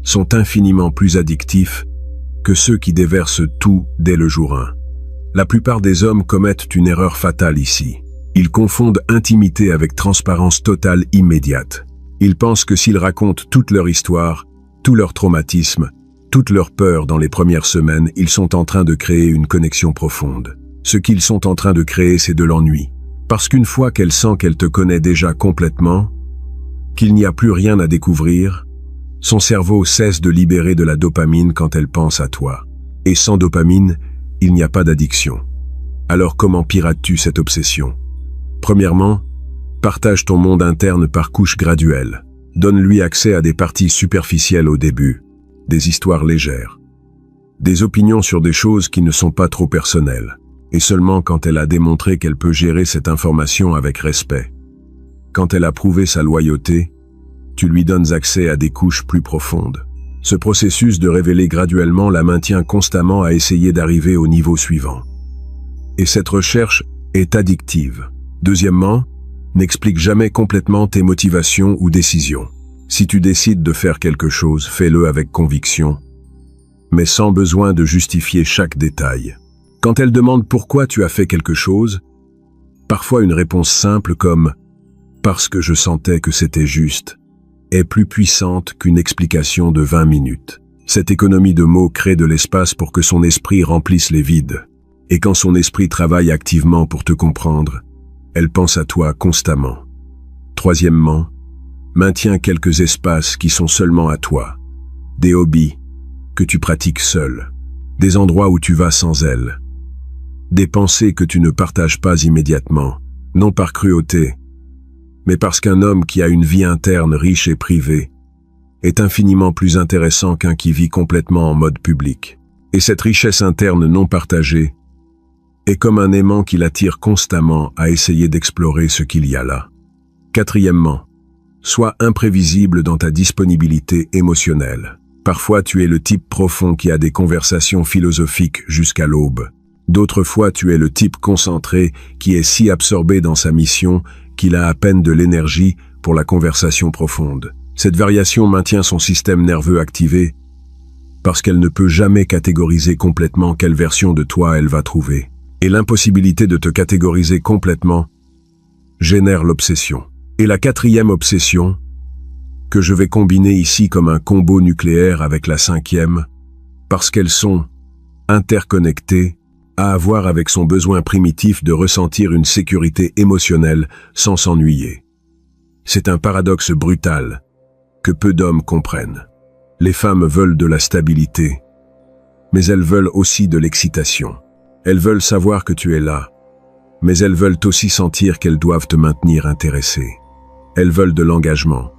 sont infiniment plus addictifs que ceux qui déversent tout dès le jour 1. La plupart des hommes commettent une erreur fatale ici. Ils confondent intimité avec transparence totale immédiate. Ils pensent que s'ils racontent toute leur histoire, tout leur traumatisme, toute leur peur dans les premières semaines, ils sont en train de créer une connexion profonde. Ce qu'ils sont en train de créer, c'est de l'ennui. Parce qu'une fois qu'elle sent qu'elle te connaît déjà complètement, qu'il n'y a plus rien à découvrir, son cerveau cesse de libérer de la dopamine quand elle pense à toi. Et sans dopamine, il n'y a pas d'addiction. Alors comment pirates-tu cette obsession? Premièrement, partage ton monde interne par couches graduelles. Donne-lui accès à des parties superficielles au début, des histoires légères, des opinions sur des choses qui ne sont pas trop personnelles, et seulement quand elle a démontré qu'elle peut gérer cette information avec respect. Quand elle a prouvé sa loyauté, tu lui donnes accès à des couches plus profondes. Ce processus de révéler graduellement la maintient constamment à essayer d'arriver au niveau suivant. Et cette recherche est addictive. Deuxièmement, n'explique jamais complètement tes motivations ou décisions. Si tu décides de faire quelque chose, fais-le avec conviction, mais sans besoin de justifier chaque détail. Quand elle demande pourquoi tu as fait quelque chose, parfois une réponse simple comme « parce que je sentais que c'était juste » est plus puissante qu'une explication de 20 minutes. Cette économie de mots crée de l'espace pour que son esprit remplisse les vides. Et quand son esprit travaille activement pour te comprendre, elle pense à toi constamment. Troisièmement, maintiens quelques espaces qui sont seulement à toi. Des hobbies que tu pratiques seul. Des endroits où tu vas sans elle. Des pensées que tu ne partages pas immédiatement, non par cruauté, mais parce qu'un homme qui a une vie interne riche et privée est infiniment plus intéressant qu'un qui vit complètement en mode public. Et cette richesse interne non partagée est comme un aimant qui l'attire constamment à essayer d'explorer ce qu'il y a là. Quatrièmement, sois imprévisible dans ta disponibilité émotionnelle. Parfois tu es le type profond qui a des conversations philosophiques jusqu'à l'aube. D'autres fois tu es le type concentré qui est si absorbé dans sa mission qu'il a à peine de l'énergie pour la conversation profonde. Cette variation maintient son système nerveux activé parce qu'elle ne peut jamais catégoriser complètement quelle version de toi elle va trouver. Et l'impossibilité de te catégoriser complètement génère l'obsession. Et la quatrième obsession, que je vais combiner ici comme un combo nucléaire avec la cinquième, parce qu'elles sont interconnectées, a à voir avec son besoin primitif de ressentir une sécurité émotionnelle sans s'ennuyer. C'est un paradoxe brutal que peu d'hommes comprennent. Les femmes veulent de la stabilité, mais elles veulent aussi de l'excitation. Elles veulent savoir que tu es là, mais elles veulent aussi sentir qu'elles doivent te maintenir intéressé. Elles veulent de l'engagement,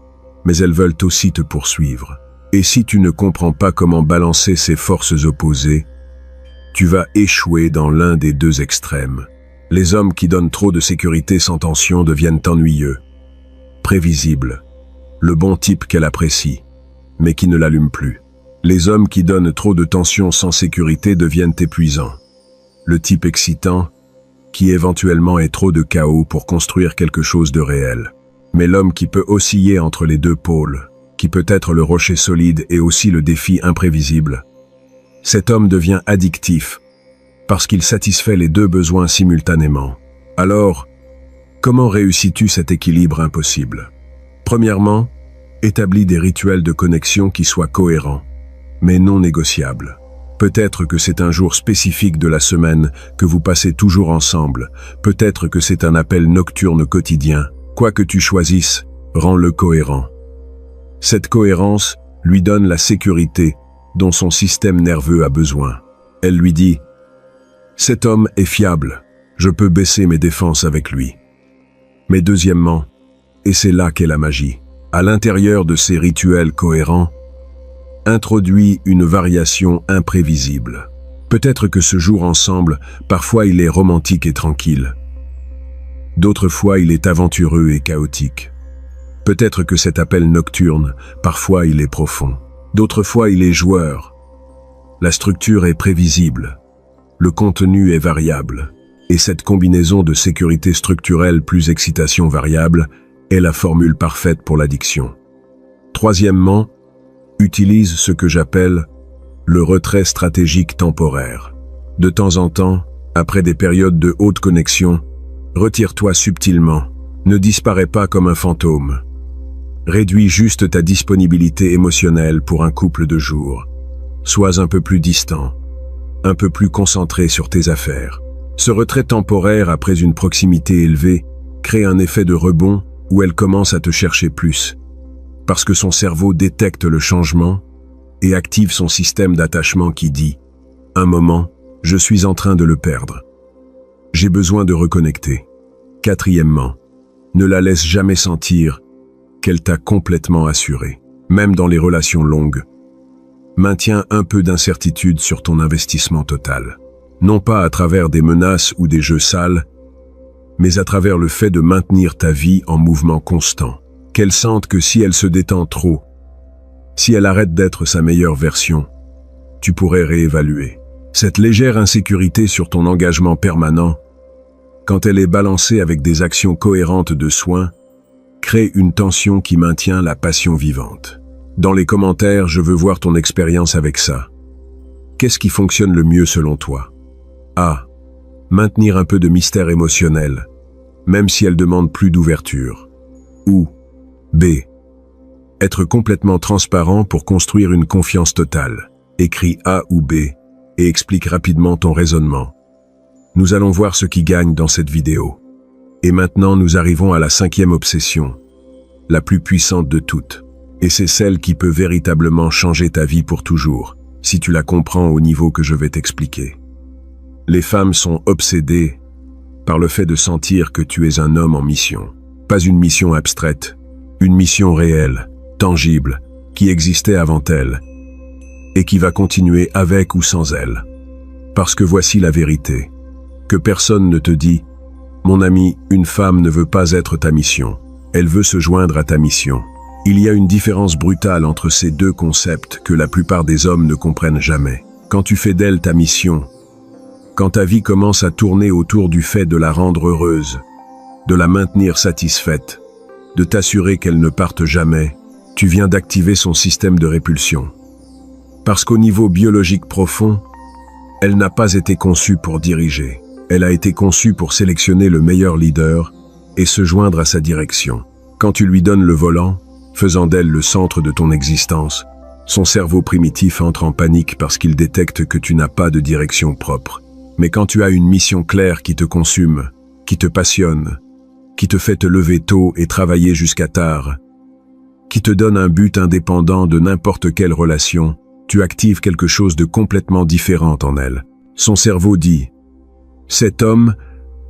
mais elles veulent aussi te poursuivre. Et si tu ne comprends pas comment balancer ces forces opposées, tu vas échouer dans l'un des deux extrêmes. Les hommes qui donnent trop de sécurité sans tension deviennent ennuyeux, prévisibles, le bon type qu'elle apprécie, mais qui ne l'allume plus. Les hommes qui donnent trop de tension sans sécurité deviennent épuisants. Le type excitant, qui éventuellement est trop de chaos pour construire quelque chose de réel. Mais l'homme qui peut osciller entre les deux pôles, qui peut être le rocher solide et aussi le défi imprévisible, cet homme devient addictif, parce qu'il satisfait les deux besoins simultanément. Alors, comment réussis-tu cet équilibre impossible? Premièrement, établis des rituels de connexion qui soient cohérents, mais non négociables. Peut-être que c'est un jour spécifique de la semaine que vous passez toujours ensemble, peut-être que c'est un appel nocturne quotidien. Quoi que tu choisisses, rends-le cohérent. Cette cohérence lui donne la sécurité dont son système nerveux a besoin. Elle lui dit « Cet homme est fiable, je peux baisser mes défenses avec lui. » Mais deuxièmement, et c'est là qu'est la magie, à l'intérieur de ces rituels cohérents, introduit une variation imprévisible. Peut-être que ce jour ensemble, parfois il est romantique et tranquille. D'autres fois il est aventureux et chaotique. Peut-être que cet appel nocturne, parfois il est profond. D'autres fois il est joueur. La structure est prévisible. Le contenu est variable. Et cette combinaison de sécurité structurelle plus excitation variable est la formule parfaite pour l'addiction. Troisièmement, utilise ce que j'appelle le retrait stratégique temporaire. De temps en temps, après des périodes de haute connexion, retire-toi subtilement. Ne disparais pas comme un fantôme. Réduis juste ta disponibilité émotionnelle pour un couple de jours. Sois un peu plus distant, un peu plus concentré sur tes affaires. Ce retrait temporaire après une proximité élevée crée un effet de rebond où elle commence à te chercher plus, parce que son cerveau détecte le changement et active son système d'attachement qui dit « Un moment, je suis en train de le perdre. J'ai besoin de reconnecter. » Quatrièmement, ne la laisse jamais sentir qu'elle t'a complètement assuré, même dans les relations longues. Maintiens un peu d'incertitude sur ton investissement total. Non pas à travers des menaces ou des jeux sales, mais à travers le fait de maintenir ta vie en mouvement constant. Qu'elle sente que si elle se détend trop, si elle arrête d'être sa meilleure version, tu pourrais réévaluer. Cette légère insécurité sur ton engagement permanent, quand elle est balancée avec des actions cohérentes de soins, crée une tension qui maintient la passion vivante. Dans les commentaires, je veux voir ton expérience avec ça. Qu'est-ce qui fonctionne le mieux selon toi? A. Maintenir un peu de mystère émotionnel, même si elle demande plus d'ouverture. Ou B. Être complètement transparent pour construire une confiance totale. Écris A ou B et explique rapidement ton raisonnement. Nous allons voir ce qui gagne dans cette vidéo. Et maintenant, nous arrivons à la 5e obsession, la plus puissante de toutes. Et c'est celle qui peut véritablement changer ta vie pour toujours, si tu la comprends au niveau que je vais t'expliquer. Les femmes sont obsédées par le fait de sentir que tu es un homme en mission. Pas une mission abstraite, une mission réelle, tangible, qui existait avant elles, et qui va continuer avec ou sans elles. Parce que voici la vérité, que personne ne te dit « Mon ami, une femme ne veut pas être ta mission, elle veut se joindre à ta mission ». Il y a une différence brutale entre ces deux concepts que la plupart des hommes ne comprennent jamais. Quand tu fais d'elle ta mission, quand ta vie commence à tourner autour du fait de la rendre heureuse, de la maintenir satisfaite, de t'assurer qu'elle ne parte jamais, tu viens d'activer son système de répulsion. Parce qu'au niveau biologique profond, elle n'a pas été conçue pour diriger. Elle a été conçue pour sélectionner le meilleur leader et se joindre à sa direction. Quand tu lui donnes le volant, faisant d'elle le centre de ton existence, son cerveau primitif entre en panique parce qu'il détecte que tu n'as pas de direction propre. Mais quand tu as une mission claire qui te consume, qui te passionne, qui te fait te lever tôt et travailler jusqu'à tard, qui te donne un but indépendant de n'importe quelle relation, tu actives quelque chose de complètement différent en elle. Son cerveau dit « Cet homme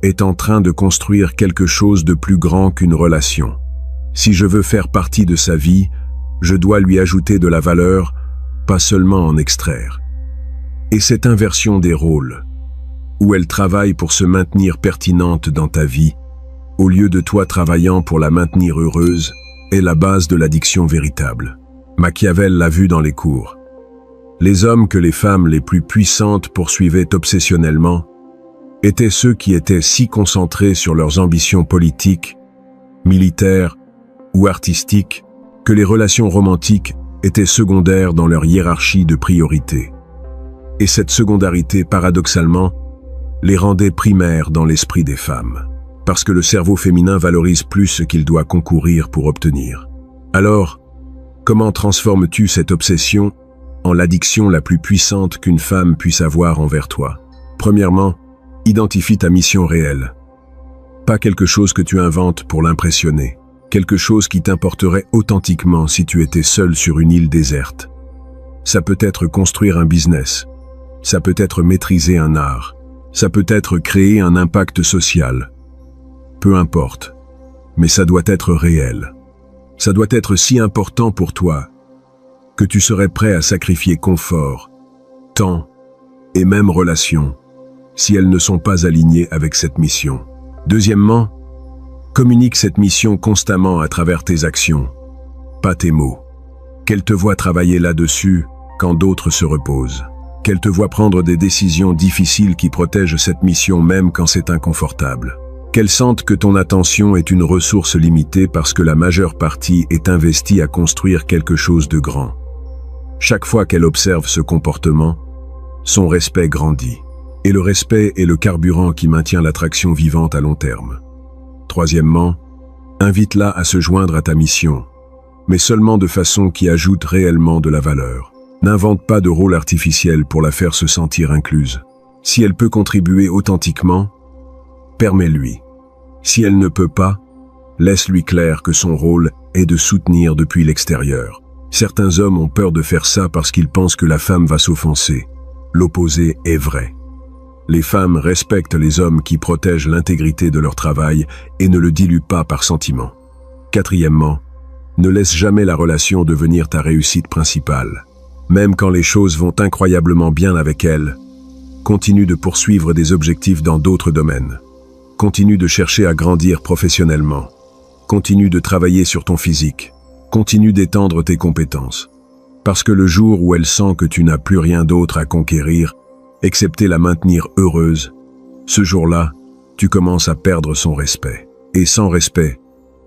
est en train de construire quelque chose de plus grand qu'une relation. Si je veux faire partie de sa vie, je dois lui ajouter de la valeur, pas seulement en extraire. » Et cette inversion des rôles, où elle travaille pour se maintenir pertinente dans ta vie, au lieu de toi travaillant pour la maintenir heureuse, est la base de l'addiction véritable. Machiavel l'a vu dans les cours. Les hommes que les femmes les plus puissantes poursuivaient obsessionnellement étaient ceux qui étaient si concentrés sur leurs ambitions politiques, militaires ou artistiques que les relations romantiques étaient secondaires dans leur hiérarchie de priorité. Et cette secondarité, paradoxalement, les rendait primaires dans l'esprit des femmes. parce que le cerveau féminin valorise plus ce qu'il doit concourir pour obtenir. Alors, comment transformes-tu cette obsession en l'addiction la plus puissante qu'une femme puisse avoir envers toi? Premièrement, identifie ta mission réelle. Pas quelque chose que tu inventes pour l'impressionner, quelque chose qui t'importerait authentiquement si tu étais seul sur une île déserte. Ça peut être construire un business, ça peut être maîtriser un art, ça peut être créer un impact social. Peu importe, mais ça doit être réel. Ça doit être si important pour toi que tu serais prêt à sacrifier confort, temps et même relations si elles ne sont pas alignées avec cette mission. Deuxièmement, communique cette mission constamment à travers tes actions, pas tes mots. Qu'elle te voie travailler là-dessus quand d'autres se reposent. Qu'elle te voie prendre des décisions difficiles qui protègent cette mission même quand c'est inconfortable. Qu'elle sente que ton attention est une ressource limitée parce que la majeure partie est investie à construire quelque chose de grand. Chaque fois qu'elle observe ce comportement, son respect grandit. Et le respect est le carburant qui maintient l'attraction vivante à long terme. Troisièmement, invite-la à se joindre à ta mission, mais seulement de façon qui ajoute réellement de la valeur. N'invente pas de rôle artificiel pour la faire se sentir incluse. Si elle peut contribuer authentiquement, permets-lui. Si elle ne peut pas, laisse-lui clair que son rôle est de soutenir depuis l'extérieur. Certains hommes ont peur de faire ça parce qu'ils pensent que la femme va s'offenser. L'opposé est vrai. Les femmes respectent les hommes qui protègent l'intégrité de leur travail et ne le diluent pas par sentiment. Quatrièmement, ne laisse jamais la relation devenir ta réussite principale. Même quand les choses vont incroyablement bien avec elle, continue de poursuivre des objectifs dans d'autres domaines. Continue de chercher à grandir professionnellement. Continue de travailler sur ton physique. Continue d'étendre tes compétences. Parce que le jour où elle sent que tu n'as plus rien d'autre à conquérir, excepté la maintenir heureuse, ce jour-là, tu commences à perdre son respect. Et sans respect,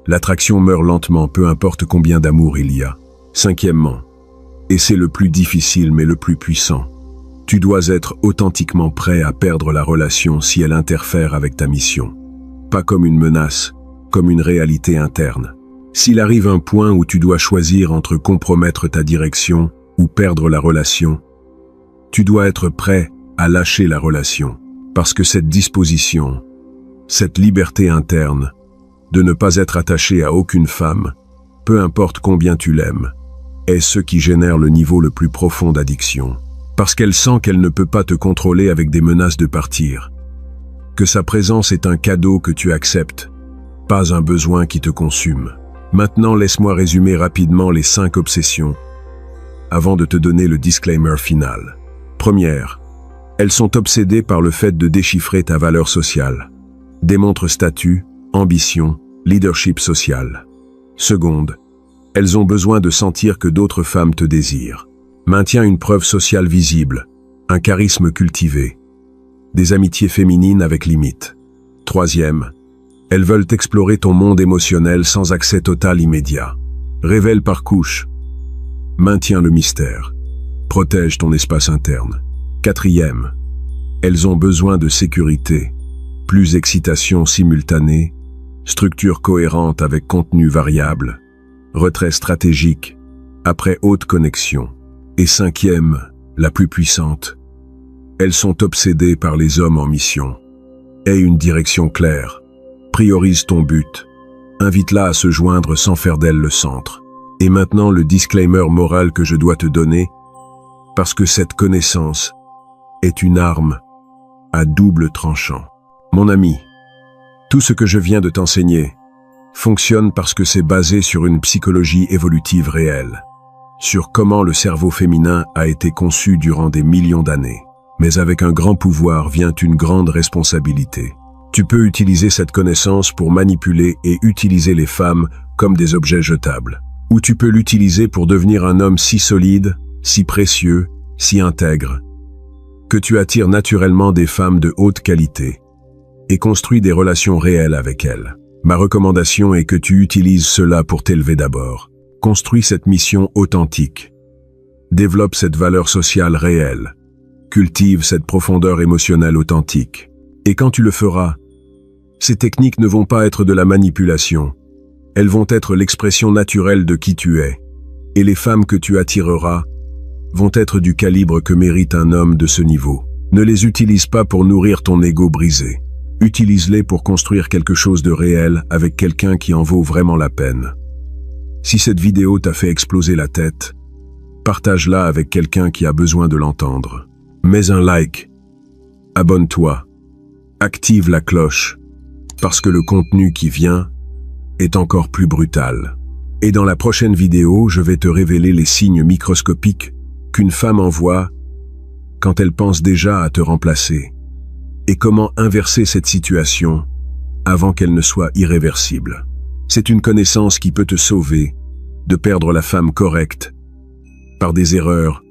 l'attraction meurt lentement, peu importe combien d'amour il y a. Cinquièmement, et c'est le plus difficile mais le plus puissant, tu dois être authentiquement prêt à perdre la relation si elle interfère avec ta mission. Pas comme une menace, comme une réalité interne. S'il arrive un point où tu dois choisir entre compromettre ta direction ou perdre la relation, tu dois être prêt à lâcher la relation, parce que cette disposition, cette liberté interne, de ne pas être attaché à aucune femme, peu importe combien tu l'aimes, est ce qui génère le niveau le plus profond d'addiction. Parce qu'elle sent qu'elle ne peut pas te contrôler avec des menaces de partir. Que sa présence est un cadeau que tu acceptes, pas un besoin qui te consume. Maintenant, laisse-moi résumer rapidement les 5 obsessions, avant de te donner le disclaimer final. Première, elles sont obsédées par le fait de déchiffrer ta valeur sociale. Démontre statut, ambition, leadership social. Seconde, elles ont besoin de sentir que d'autres femmes te désirent. Maintiens une preuve sociale visible, un charisme cultivé, des amitiés féminines avec limite. Troisième, elles veulent explorer ton monde émotionnel sans accès total immédiat. Révèle par couche. Maintiens le mystère. Protège ton espace interne. Quatrième, elles ont besoin de sécurité, plus excitation simultanée, structure cohérente avec contenu variable, retrait stratégique, après haute connexion. Et cinquième, la plus puissante, elles sont obsédées par les hommes en mission. Aie une direction claire, priorise ton but, invite-la à se joindre sans faire d'elle le centre. Et maintenant le disclaimer moral que je dois te donner, parce que cette connaissance est une arme à double tranchant. Mon ami, tout ce que je viens de t'enseigner fonctionne parce que c'est basé sur une psychologie évolutive réelle, sur comment le cerveau féminin a été conçu durant des millions d'années. Mais avec un grand pouvoir vient une grande responsabilité. Tu peux utiliser cette connaissance pour manipuler et utiliser les femmes comme des objets jetables. Ou tu peux l'utiliser pour devenir un homme si solide, si précieux, si intègre, que tu attires naturellement des femmes de haute qualité et construis des relations réelles avec elles. Ma recommandation est que tu utilises cela pour t'élever d'abord. Construis cette mission authentique. Développe cette valeur sociale réelle. Cultive cette profondeur émotionnelle authentique. Et quand tu le feras, Ces techniques ne vont pas être de la manipulation. Elles vont être l'expression naturelle de qui tu es. Et les femmes que tu attireras vont être du calibre que mérite un homme de ce niveau. Ne les utilise pas pour nourrir ton ego brisé. Utilise-les pour construire quelque chose de réel avec quelqu'un qui en vaut vraiment la peine. Si cette vidéo t'a fait exploser la tête, partage-la avec quelqu'un qui a besoin de l'entendre. Mets un like, abonne-toi, active la cloche, parce que le contenu qui vient est encore plus brutal. Et dans la prochaine vidéo, je vais te révéler les signes microscopiques qu'une femme envoie quand elle pense déjà à te remplacer, et comment inverser cette situation avant qu'elle ne soit irréversible. C'est une connaissance qui peut te sauver de perdre la femme correcte par des erreurs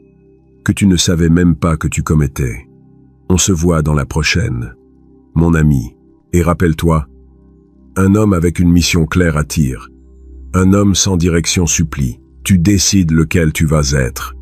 que tu ne savais même pas que tu commettais. On se voit dans la prochaine, mon ami. Et rappelle-toi, un homme avec une mission claire attire. Un homme sans direction supplie. Tu décides lequel tu vas être.